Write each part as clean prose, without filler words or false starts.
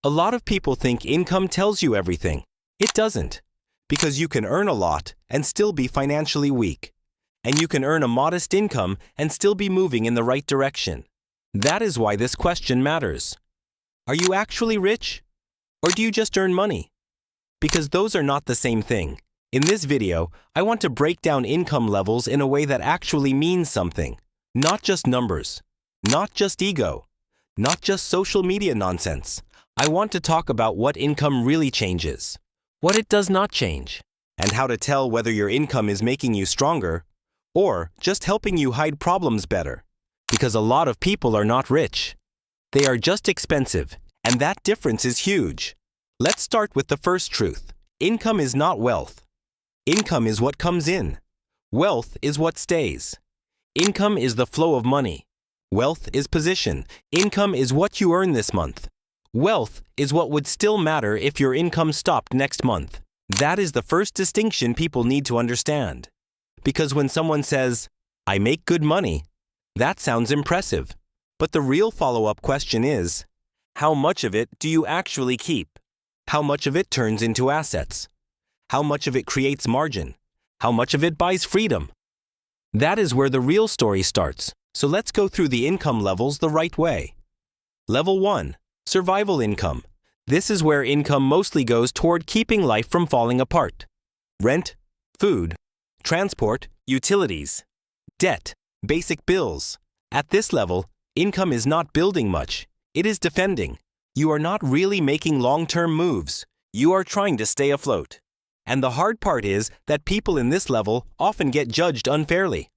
A lot of people think income tells you everything. It doesn't, because you can earn a lot and still be financially weak. And you can earn a modest income and still be moving in the right direction. That is why this question matters. Are you actually rich? Or do you just earn money? Because those are not the same thing. In this video, I want to break down income levels in a way that actually means something. Not just numbers. Not just ego. Not just social media nonsense. I want to talk about what income really changes, what it does not change, and how to tell whether your income is making you stronger or just helping you hide problems better. Because a lot of people are not rich. They are just expensive, and that difference is huge. Let's start with the first truth. Income is not wealth. Income is what comes in. Wealth is what stays. Income is the flow of money. Wealth is position. Income is what you earn this month. Wealth is what would still matter if your income stopped next month. That is the first distinction people need to understand. Because when someone says, "I make good money," that sounds impressive. But the real follow-up question is, how much of it do you actually keep? How much of it turns into assets? How much of it creates margin? How much of it buys freedom? That is where the real story starts. So let's go through the income levels the right way. Level 1. Survival income. This is where income mostly goes toward keeping life from falling apart. Rent, food, transport, utilities, debt, basic bills. At this level, income is not building much. It is defending. You are not really making long-term moves. You are trying to stay afloat. And the hard part is that people in this level often get judged unfairly.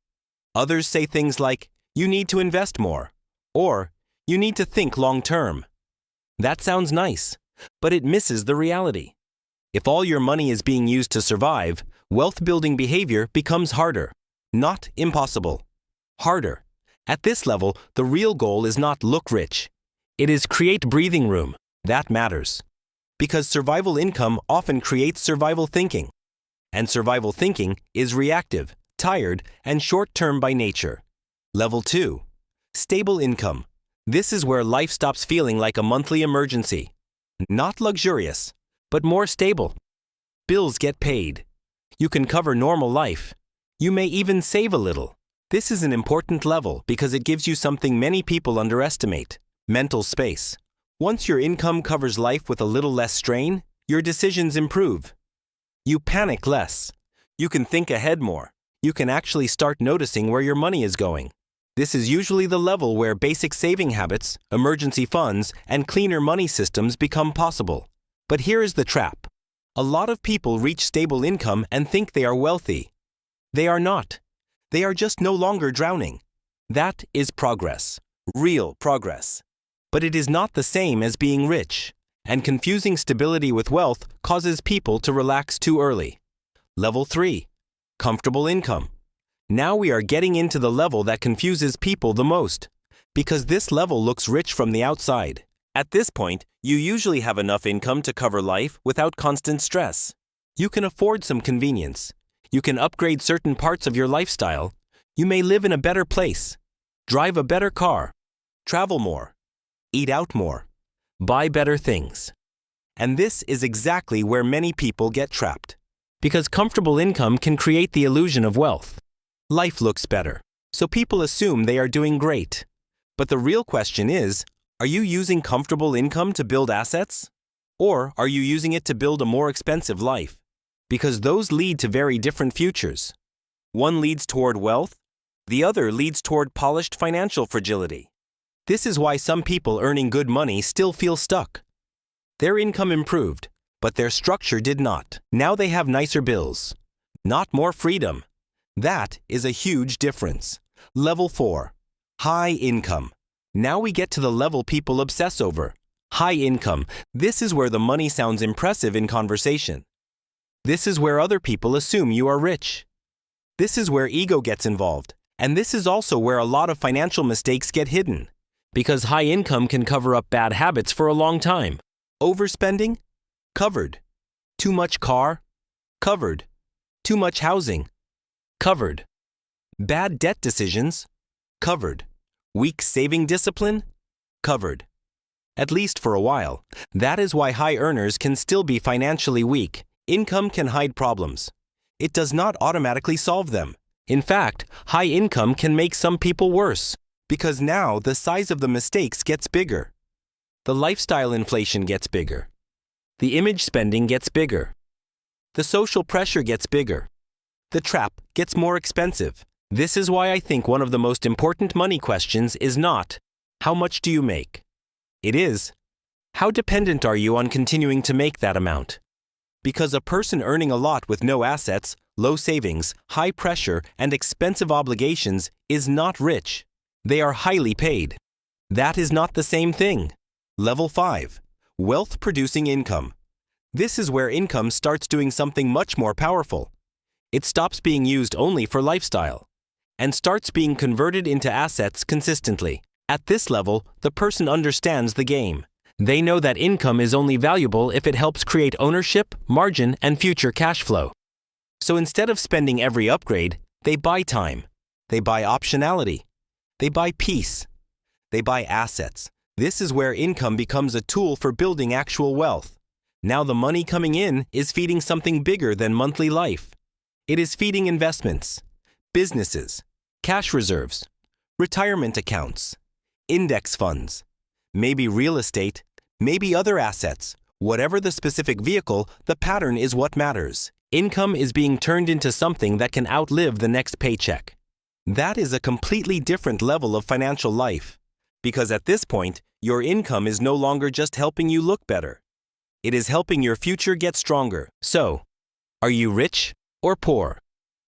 Others say things like, "You need to invest more," or "You need to think long-term." That sounds nice, but it misses the reality. If all your money is being used to survive, wealth-building behavior becomes harder, not impossible. Harder. At this level, the real goal is not look rich. It is create breathing room. That matters. Because survival income often creates survival thinking. And survival thinking is reactive, tired, and short-term by nature. Level 2. Stable income. This is where life stops feeling like a monthly emergency. Not luxurious, but more stable. Bills get paid. You can cover normal life. You may even save a little. This is an important level because it gives you something many people underestimate: mental space. Once your income covers life with a little less strain, your decisions improve. You panic less. You can think ahead more. You can actually start noticing where your money is going. This is usually the level where basic saving habits, emergency funds, and cleaner money systems become possible. But here is the trap. A lot of people reach stable income and think they are wealthy. They are not. They are just no longer drowning. That is progress. Real progress. But it is not the same as being rich, and confusing stability with wealth causes people to relax too early. Level 3. Comfortable income. Now we are getting into the level that confuses people the most, because this level looks rich from the outside. At this point, you usually have enough income to cover life without constant stress. You can afford some convenience. You can upgrade certain parts of your lifestyle. You may live in a better place, drive a better car, travel more, eat out more, buy better things. And this is exactly where many people get trapped. Because comfortable income can create the illusion of wealth. Life looks better, so people assume they are doing great. But the real question is, are you using comfortable income to build assets? Or are you using it to build a more expensive life? Because those lead to very different futures. One leads toward wealth, the other leads toward polished financial fragility. This is why some people earning good money still feel stuck. Their income improved, but their structure did not. Now they have nicer bills, not more freedom. That is a huge difference. Level 4. High income. Now we get to the level people obsess over. High income. This is where the money sounds impressive in conversation. This is where other people assume you are rich. This is where ego gets involved. And this is also where a lot of financial mistakes get hidden. Because high income can cover up bad habits for a long time. Overspending? Covered. Too much car? Covered. Too much housing? Covered. Bad debt decisions? Covered. Weak saving discipline? Covered. at least for a while. That is why high earners can still be financially weak. Income can hide problems. It does not automatically solve them. In fact, high income can make some people worse, because now the size of the mistakes gets bigger. The lifestyle inflation gets bigger. The image spending gets bigger. The social pressure gets bigger. The trap gets more expensive. This is why I think one of the most important money questions is not, how much do you make? It is, how dependent are you on continuing to make that amount? Because a person earning a lot with no assets, low savings, high pressure, and expensive obligations is not rich. They are highly paid. That is not the same thing. Level 5. Wealth-producing income. This is where income starts doing something much more powerful. It stops being used only for lifestyle and starts being converted into assets consistently. At this level, the person understands the game. They know that income is only valuable if it helps create ownership, margin, and future cash flow. So instead of spending every upgrade, they buy time. They buy optionality. They buy peace. They buy assets. This is where income becomes a tool for building actual wealth. Now the money coming in is feeding something bigger than monthly life. It is feeding investments, businesses, cash reserves, retirement accounts, index funds, maybe real estate, maybe other assets. Whatever the specific vehicle, the pattern is what matters. Income is being turned into something that can outlive the next paycheck. That is a completely different level of financial life, because at this point, your income is no longer just helping you look better. It is helping your future get stronger. So, are you rich or poor?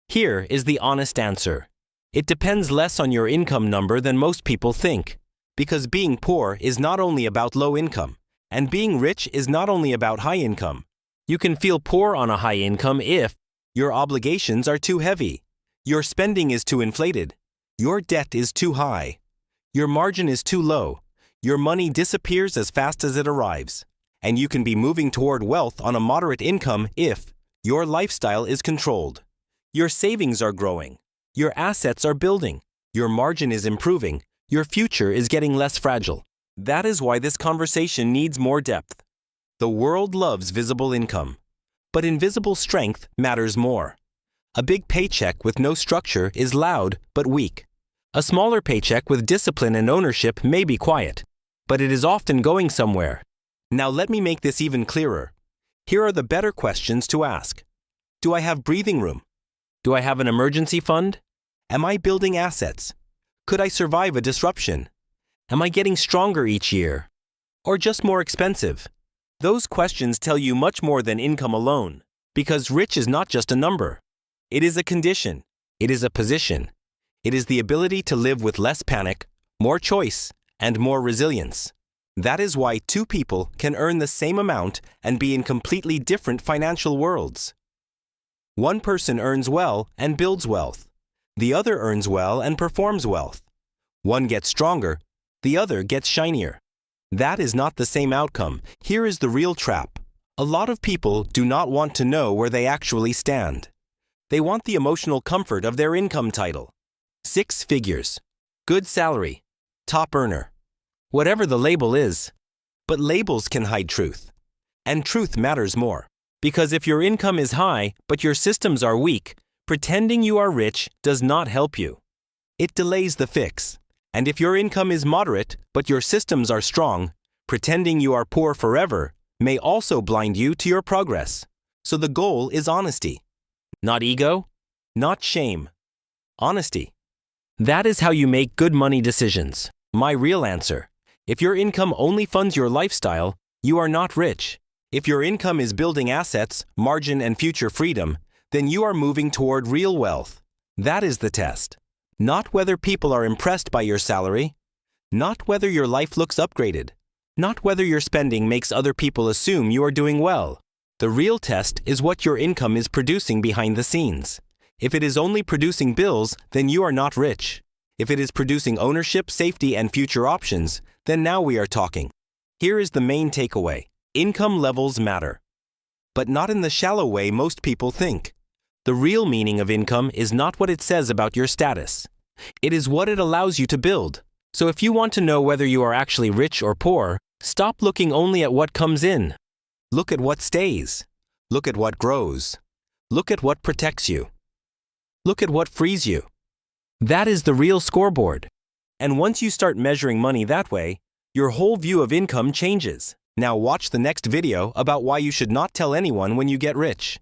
Here is the honest answer. It depends less on your income number than most people think, because being poor is not only about low income, and being rich is not only about high income. You can feel poor on a high income if your obligations are too heavy, your spending is too inflated, your debt is too high, your margin is too low, your money disappears as fast as it arrives, and you can be moving toward wealth on a moderate income if your lifestyle is controlled, your savings are growing, your assets are building, your margin is improving, your future is getting less fragile. That is why this conversation needs more depth. The world loves visible income, but invisible strength matters more. A big paycheck with no structure is loud but weak. A smaller paycheck with discipline and ownership may be quiet, but it is often going somewhere. Now let me make this even clearer. Here are the better questions to ask. Do I have breathing room? Do I have an emergency fund? Am I building assets? Could I survive a disruption? Am I getting stronger each year? Or just more expensive? Those questions tell you much more than income alone, because rich is not just a number. It is a condition. It is a position. It is the ability to live with less panic, more choice, and more resilience. That is why two people can earn the same amount and be in completely different financial worlds. One person earns well and builds wealth. The other earns well and performs wealth. One gets stronger, the other gets shinier. That is not the same outcome. Here is the real trap. A lot of people do not want to know where they actually stand. They want the emotional comfort of their income title. 6 figures, good salary, top earner, whatever the label is. But labels can hide truth. And truth matters more. Because if your income is high, but your systems are weak, pretending you are rich does not help you. It delays the fix. And if your income is moderate, but your systems are strong, pretending you are poor forever may also blind you to your progress. So the goal is honesty. Not ego, not shame. Honesty. That is how you make good money decisions. My real answer. If your income only funds your lifestyle, you are not rich. If your income is building assets, margin, and future freedom, then you are moving toward real wealth. That is the test. Not whether people are impressed by your salary, not whether your life looks upgraded, not whether your spending makes other people assume you are doing well. The real test is what your income is producing behind the scenes. If it is only producing bills, then you are not rich. If it is producing ownership, safety, and future options, then now we are talking. Here is the main takeaway. Income levels matter. But not in the shallow way most people think. The real meaning of income is not what it says about your status. It is what it allows you to build. So if you want to know whether you are actually rich or poor, Stop looking only at what comes in. Look at what stays. Look at what grows. Look at what protects you. Look at what frees you. That is the real scoreboard. And once you start measuring money that way, your whole view of income changes. Now watch the next video about why you should not tell anyone when you get rich.